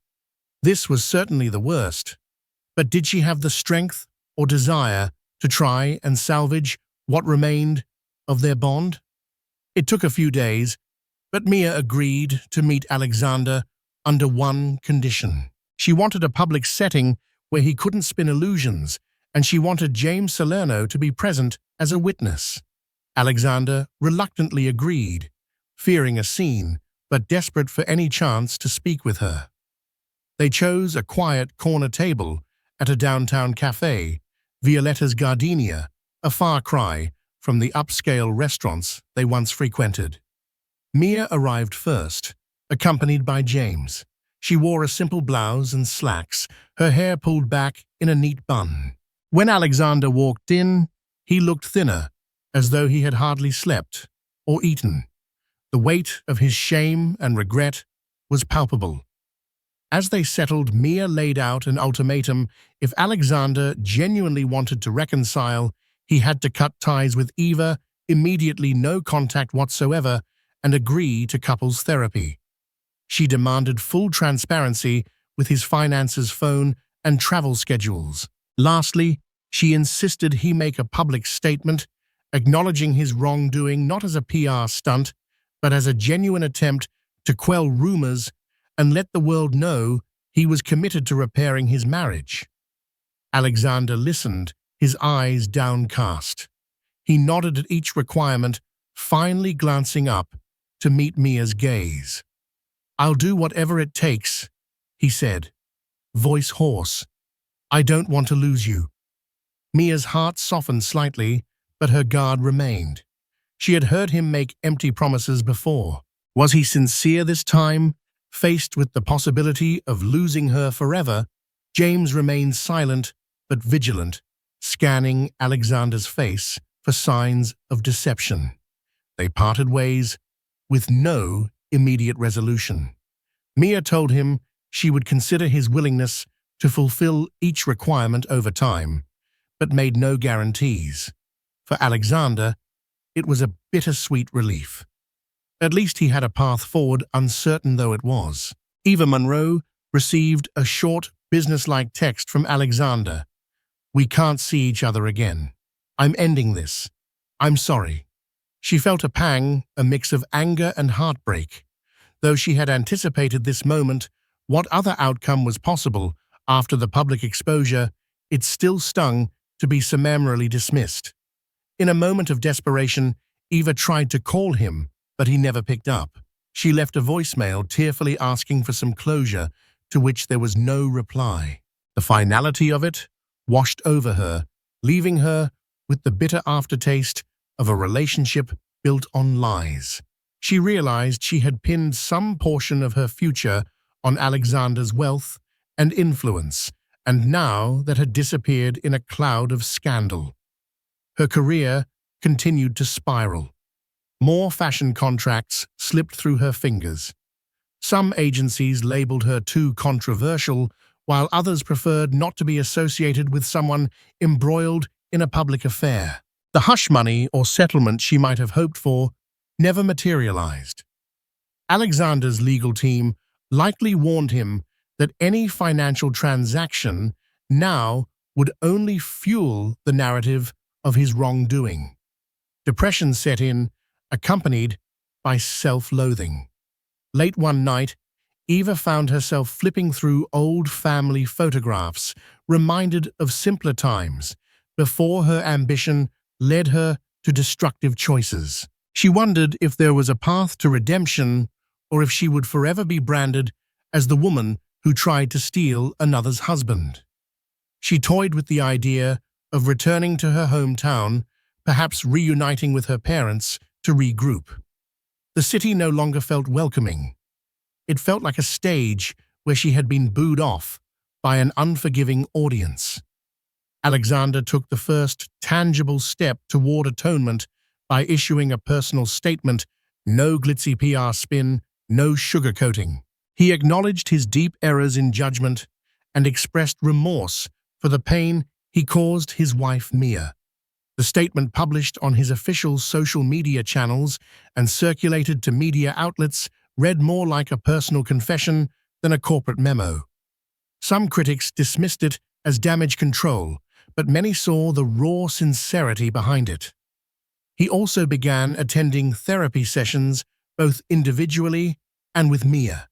This was certainly the worst, but did she have the strength or desire to try and salvage what remained of their bond? It took a few days, but Mia agreed to meet Alexander under one condition. She wanted a public setting where he couldn't spin illusions, and she wanted James Salerno to be present as a witness. Alexander reluctantly agreed, fearing a scene, but desperate for any chance to speak with her. They chose a quiet corner table at a downtown cafe, Violetta's Gardenia, a far cry from the upscale restaurants they once frequented. Mia arrived first, accompanied by James. She wore a simple blouse and slacks, her hair pulled back in a neat bun. When Alexander walked in, he looked thinner, as though he had hardly slept or eaten. The weight of his shame and regret was palpable. As they settled, Mia laid out an ultimatum. If Alexander genuinely wanted to reconcile, he had to cut ties with Eva, immediately no contact whatsoever, and agree to couples therapy. She demanded full transparency with his finances, phone, and travel schedules. Lastly, she insisted he make a public statement, acknowledging his wrongdoing not as a PR stunt, but as a genuine attempt to quell rumors and let the world know he was committed to repairing his marriage. Alexander listened, his eyes downcast. He nodded at each requirement, finally glancing up to meet Mia's gaze. "I'll do whatever it takes," he said, voice hoarse. "I don't want to lose you." Mia's heart softened slightly, but her guard remained. She had heard him make empty promises before. Was he sincere this time? Faced with the possibility of losing her forever, James remained silent but vigilant, scanning Alexander's face for signs of deception. They parted ways with no immediate resolution. Mia told him she would consider his willingness to fulfill each requirement over time, but made no guarantees. For Alexander, it was a bittersweet relief. At least he had a path forward, uncertain though it was. Eva Monroe received a short, businesslike text from Alexander. "We can't see each other again. I'm ending this. I'm sorry." She felt a pang, a mix of anger and heartbreak. Though she had anticipated this moment, what other outcome was possible after the public exposure, it still stung to be summarily dismissed. In a moment of desperation, Eva tried to call him, but he never picked up. She left a voicemail tearfully asking for some closure, to which there was no reply. The finality of it washed over her, leaving her with the bitter aftertaste of a relationship built on lies. She realized she had pinned some portion of her future on Alexander's wealth and influence, and now that had disappeared in a cloud of scandal. Her career continued to spiral. More fashion contracts slipped through her fingers. Some agencies labeled her too controversial, while others preferred not to be associated with someone embroiled in a public affair. The hush money or settlement she might have hoped for never materialized. Alexander's legal team likely warned him that any financial transaction now would only fuel the narrative of his wrongdoing. Depression set in, accompanied by self-loathing. Late one night, Eva found herself flipping through old family photographs, reminded of simpler times, before her ambition led her to destructive choices. She wondered if there was a path to redemption, or if she would forever be branded as the woman who tried to steal another's husband. She toyed with the idea of returning to her hometown, perhaps reuniting with her parents to regroup. The city no longer felt welcoming. It felt like a stage where she had been booed off by an unforgiving audience. Alexander took the first tangible step toward atonement by issuing a personal statement: no glitzy PR spin, no sugarcoating. He acknowledged his deep errors in judgment and expressed remorse for the pain he caused his wife Mia. The statement, published on his official social media channels and circulated to media outlets, read more like a personal confession than a corporate memo. Some critics dismissed it as damage control, but many saw the raw sincerity behind it. He also began attending therapy sessions, both individually and with Mia.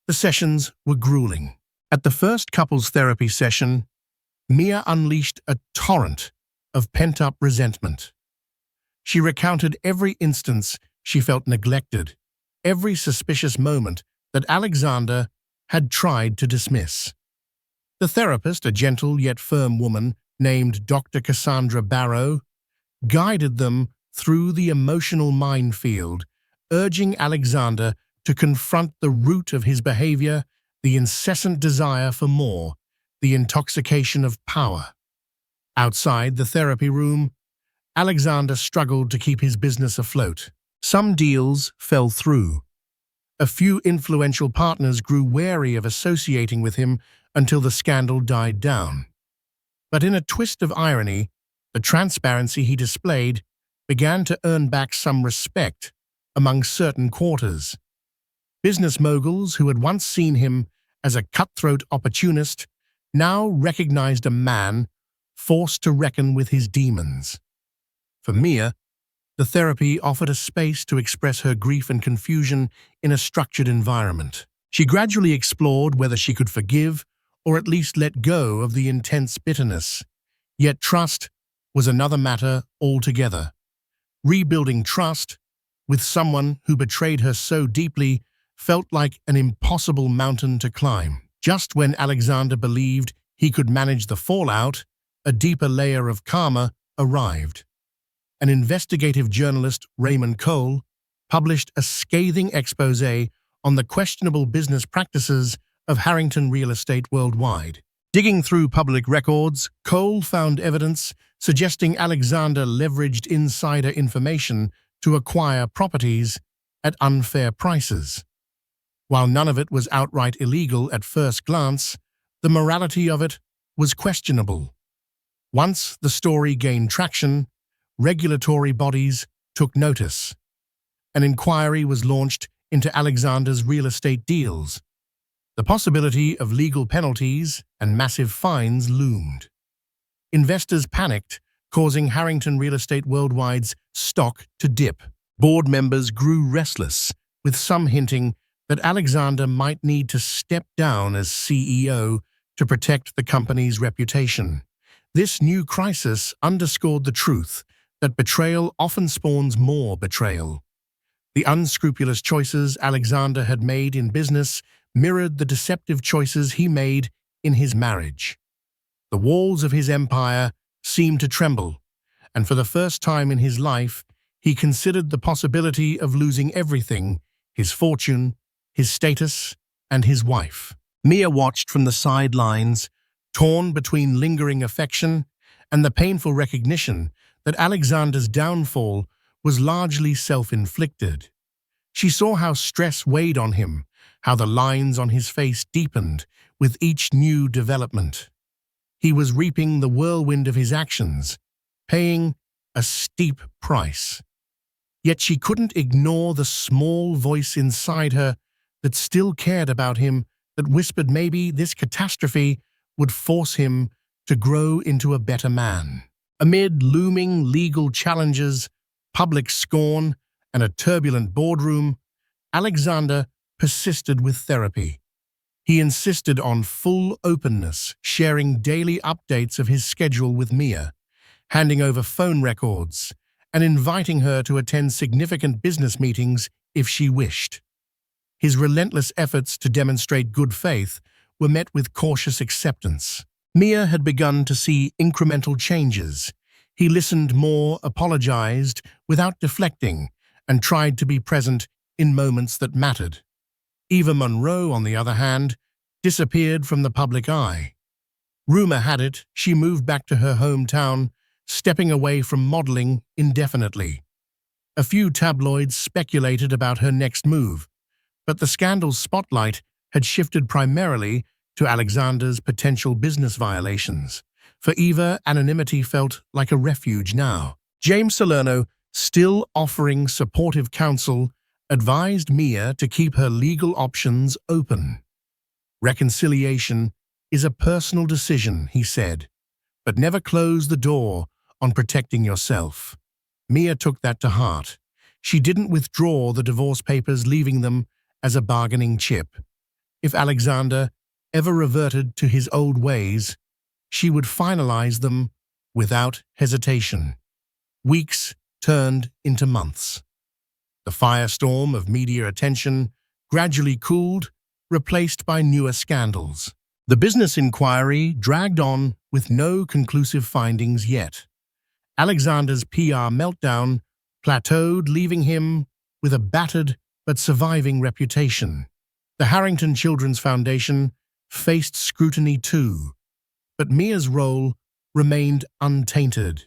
The sessions were grueling. At the first couples therapy session, Mia unleashed a torrent of pent-up resentment. She recounted every instance she felt neglected, every suspicious moment that Alexander had tried to dismiss. The therapist, a gentle yet firm woman named Dr. Cassandra Barrow, guided them through the emotional minefield, urging Alexander to confront the root of his behavior, the incessant desire for more, the intoxication of power. Outside the therapy room, Alexander struggled to keep his business afloat. Some deals fell through. A few influential partners grew wary of associating with him until the scandal died down. But in a twist of irony, the transparency he displayed began to earn back some respect among certain quarters. Business moguls who had once seen him as a cutthroat opportunist now recognized a man forced to reckon with his demons. For Mia, the therapy offered a space to express her grief and confusion in a structured environment. She gradually explored whether she could forgive or at least let go of the intense bitterness. Yet trust was another matter altogether. Rebuilding trust with someone who betrayed her so deeply felt like an impossible mountain to climb. Just when Alexander believed he could manage the fallout, a deeper layer of karma arrived. An investigative journalist, Raymond Cole, published a scathing exposé on the questionable business practices of Harrington Real Estate worldwide. Digging through public records, Cole found evidence suggesting Alexander leveraged insider information to acquire properties at unfair prices. While none of it was outright illegal at first glance, the morality of it was questionable. Once the story gained traction, regulatory bodies took notice. An inquiry was launched into Alexander's real estate deals. The possibility of legal penalties and massive fines loomed. Investors panicked, causing Harrington Real Estate Worldwide's stock to dip. Board members grew restless, with some hinting that Alexander might need to step down as CEO to protect the company's reputation. This new crisis underscored the truth that betrayal often spawns more betrayal. The unscrupulous choices Alexander had made in business mirrored the deceptive choices he made in his marriage. The walls of his empire seemed to tremble, and for the first time in his life, he considered the possibility of losing everything: his fortune, his status, and his wife. Mia watched from the sidelines, torn between lingering affection and the painful recognition that Alexander's downfall was largely self-inflicted. She saw how stress weighed on him, how the lines on his face deepened with each new development. He was reaping the whirlwind of his actions, paying a steep price. Yet she couldn't ignore the small voice inside her that still cared about him that whispered maybe this catastrophe would force him to grow into a better man. Amid looming legal challenges, public scorn, and a turbulent boardroom, Alexander persisted with therapy. He insisted on full openness, sharing daily updates of his schedule with Mia, handing over phone records, and inviting her to attend significant business meetings if she wished. His relentless efforts to demonstrate good faith were met with cautious acceptance. Mia had begun to see incremental changes. He listened more, apologized without deflecting, and tried to be present in moments that mattered. Eva Monroe, on the other hand, disappeared from the public eye. Rumor had it she moved back to her hometown, stepping away from modeling indefinitely. A few tabloids speculated about her next move, but the scandal's spotlight had shifted primarily to Alexander's potential business violations. For Eva, anonymity felt like a refuge now. James Salerno, still offering supportive counsel, advised Mia to keep her legal options open. Reconciliation is a personal decision, he said, but never close the door on protecting yourself. Mia took that to heart. She didn't withdraw the divorce papers, leaving them as a bargaining chip. If Alexander ever reverted to his old ways, she would finalize them without hesitation. Weeks turned into months. The firestorm of media attention gradually cooled, replaced by newer scandals. The business inquiry dragged on with no conclusive findings yet. Alexander's PR meltdown plateaued, leaving him with a battered but surviving reputation. The Harrington Children's Foundation faced scrutiny too, but Mia's role remained untainted.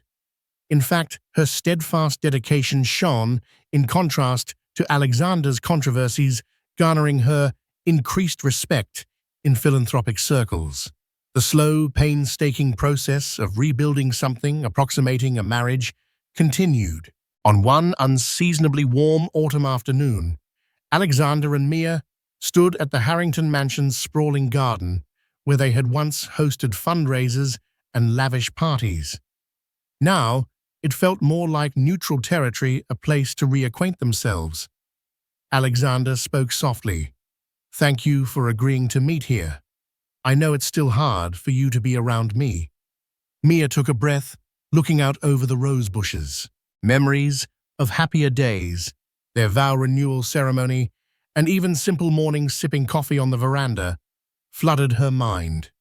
In fact, her steadfast dedication shone in contrast to Alexander's controversies, garnering her increased respect in philanthropic circles. The slow, painstaking process of rebuilding something approximating a marriage continued. On one unseasonably warm autumn afternoon, Alexander and Mia stood at the Harrington Mansion's sprawling garden, where they had once hosted fundraisers and lavish parties. Now, it felt more like neutral territory, a place to reacquaint themselves. Alexander spoke softly. "Thank you for agreeing to meet here. I know it's still hard for you to be around me." Mia took a breath, looking out over the rose bushes. Memories of happier days, their vow renewal ceremony, and even simple mornings sipping coffee on the veranda flooded her mind.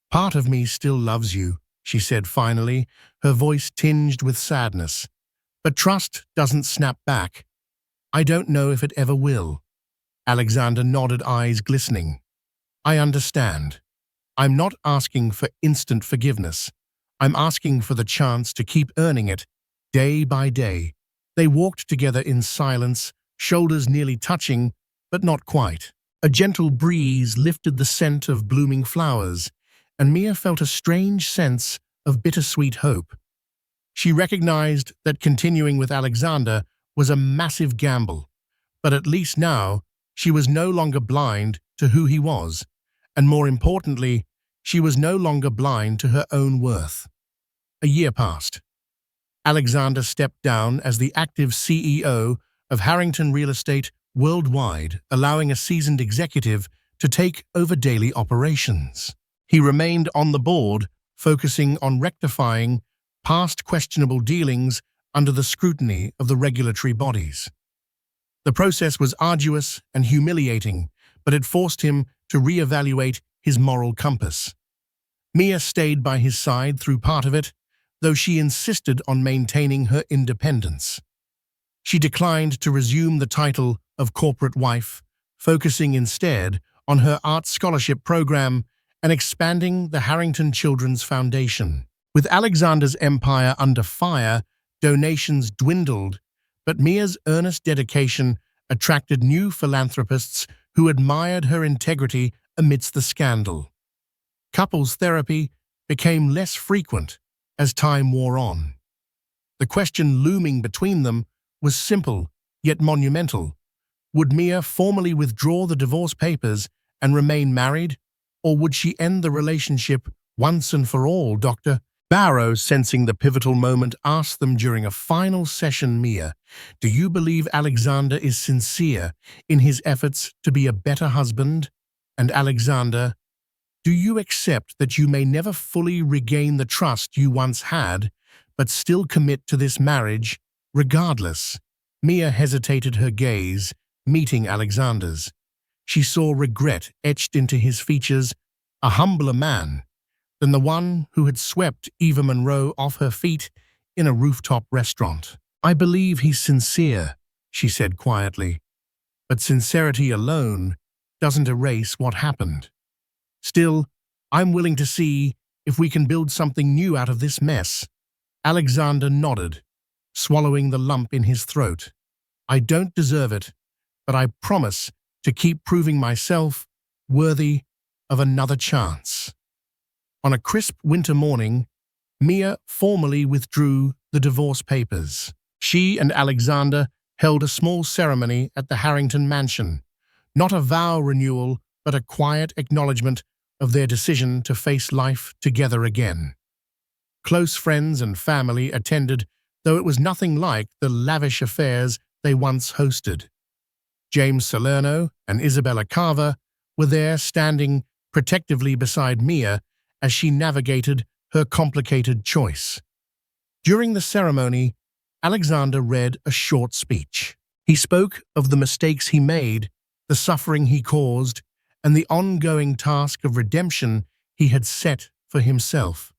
"Part of me still loves you," she said finally, her voice tinged with sadness. "But trust doesn't snap back. I don't know if it ever will." Alexander nodded, eyes glistening. "I understand. I'm not asking for instant forgiveness. I'm asking for the chance to keep earning it, day by day." They walked together in silence, shoulders nearly touching, but not quite. A gentle breeze lifted the scent of blooming flowers, and Mia felt a strange sense of bittersweet hope. She recognized that continuing with Alexander was a massive gamble, but at least now she was no longer blind to who he was, and more importantly, she was no longer blind to her own worth. A year passed. Alexander stepped down as the active CEO of Harrington Real Estate Worldwide, allowing a seasoned executive to take over daily operations. He remained on the board, focusing on rectifying past questionable dealings under the scrutiny of the regulatory bodies. The process was arduous and humiliating, but it forced him to reevaluate his moral compass. Mia stayed by his side through part of it, though she insisted on maintaining her independence. She declined to resume the title of corporate wife, focusing instead on her art scholarship program and expanding the Harrington Children's Foundation. With Alexander's empire under fire, donations dwindled, but Mia's earnest dedication attracted new philanthropists who admired her integrity amidst the scandal. Couples therapy became less frequent as time wore on. The question looming between them was simple, yet monumental. Would Mia formally withdraw the divorce papers and remain married? Or would she end the relationship once and for all, Dr. Barrow, sensing the pivotal moment, asked them during a final session, Mia, do you believe Alexander is sincere in his efforts to be a better husband? And Alexander, do you accept that you may never fully regain the trust you once had, but still commit to this marriage, regardless? Mia hesitated, her gaze meeting Alexander's. She saw regret etched into his features, a humbler man than the one who had swept Eva Monroe off her feet in a rooftop restaurant. I believe he's sincere, she said quietly, but sincerity alone doesn't erase what happened. Still, I'm willing to see if we can build something new out of this mess. Alexander nodded, swallowing the lump in his throat. I don't deserve it, but I promise to keep proving myself worthy of another chance. On a crisp winter morning, Mia formally withdrew the divorce papers. She and Alexander held a small ceremony at the Harrington mansion, not a vow renewal, but a quiet acknowledgement of their decision to face life together again. Close friends and family attended, though it was nothing like the lavish affairs they once hosted. James Salerno and Isabella Carver were there, standing protectively beside Mia as she navigated her complicated choice. During the ceremony, Alexander read a short speech. He spoke of the mistakes he made, the suffering he caused, and the ongoing task of redemption he had set for himself.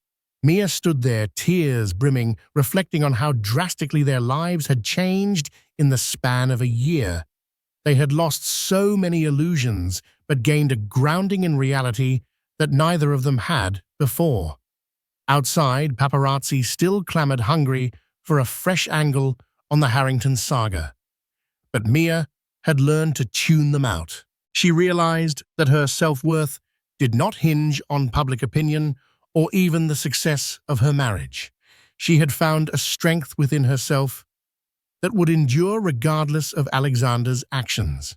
Mia stood there, tears brimming, reflecting on how drastically their lives had changed in the span of a year. They had lost so many illusions, but gained a grounding in reality that neither of them had before. Outside, paparazzi still clamored hungry for a fresh angle on the Harrington saga. But Mia had learned to tune them out. She realized that her self-worth did not hinge on public opinion or even the success of her marriage. She had found a strength within herself that would endure regardless of Alexander's actions.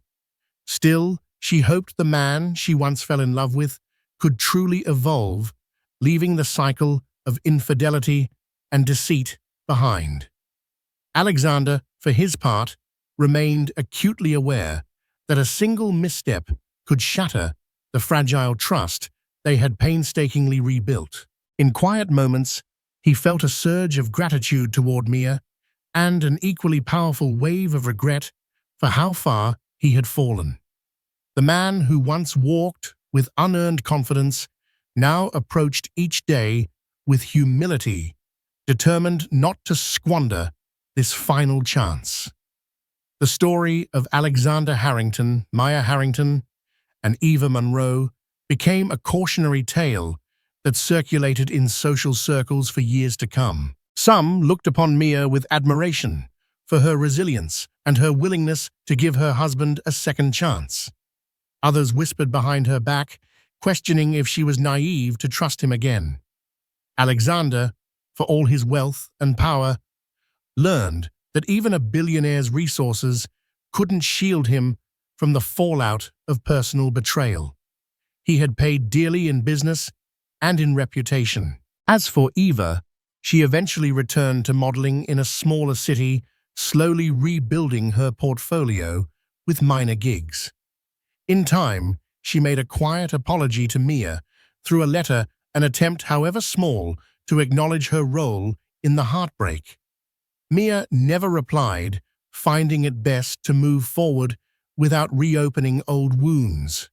Still, she hoped the man she once fell in love with could truly evolve, leaving the cycle of infidelity and deceit behind. Alexander, for his part, remained acutely aware that a single misstep could shatter the fragile trust they had painstakingly rebuilt. In quiet moments, he felt a surge of gratitude toward Mia and an equally powerful wave of regret for how far he had fallen. The man who once walked with unearned confidence now approached each day with humility, determined not to squander this final chance. The story of Alexander Harrington, Maya Harrington, and Eva Monroe became a cautionary tale that circulated in social circles for years to come. Some looked upon Mia with admiration for her resilience and her willingness to give her husband a second chance. Others whispered behind her back, questioning if she was naive to trust him again. Alexander, for all his wealth and power, learned that even a billionaire's resources couldn't shield him from the fallout of personal betrayal. He had paid dearly in business and in reputation. As for Eva, she eventually returned to modeling in a smaller city, slowly rebuilding her portfolio with minor gigs. In time, she made a quiet apology to Mia through a letter, an attempt, however small, to acknowledge her role in the heartbreak. Mia never replied, finding it best to move forward without reopening old wounds.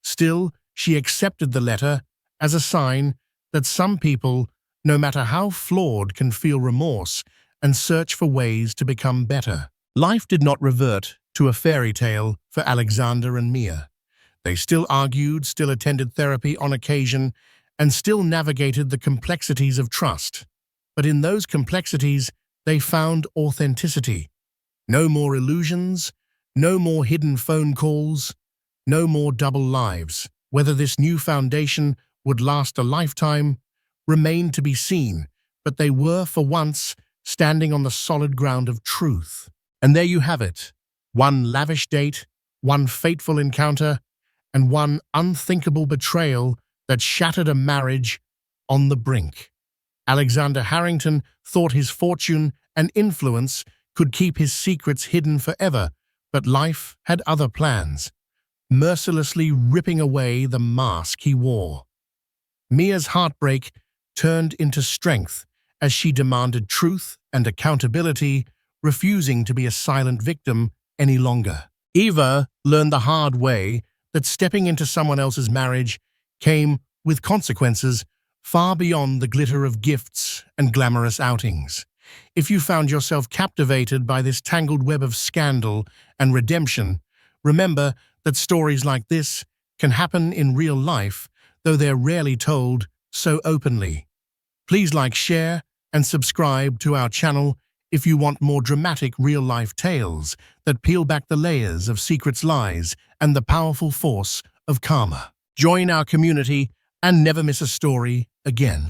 Still, she accepted the letter as a sign that some people, no matter how flawed, can feel remorse and search for ways to become better. Life did not revert to a fairy tale for Alexander and Mia. They still argued, still attended therapy on occasion, and still navigated the complexities of trust. But in those complexities, they found authenticity. No more illusions, no more hidden phone calls, no more double lives. Whether this new foundation would last a lifetime remained to be seen, but they were, for once, standing on the solid ground of truth. And there you have it. One lavish date, one fateful encounter, and one unthinkable betrayal that shattered a marriage on the brink. Alexander Harrington thought his fortune and influence could keep his secrets hidden forever, but life had other plans, mercilessly ripping away the mask he wore. Mia's heartbreak turned into strength as she demanded truth and accountability, refusing to be a silent victim any longer. Eva learned the hard way that stepping into someone else's marriage came with consequences far beyond the glitter of gifts and glamorous outings. If you found yourself captivated by this tangled web of scandal and redemption, remember that stories like this can happen in real life, though they're rarely told so openly. Please like, share, and subscribe to our channel if you want more dramatic real-life tales that peel back the layers of secrets, lies, and the powerful force of karma. Join our community and never miss a story again.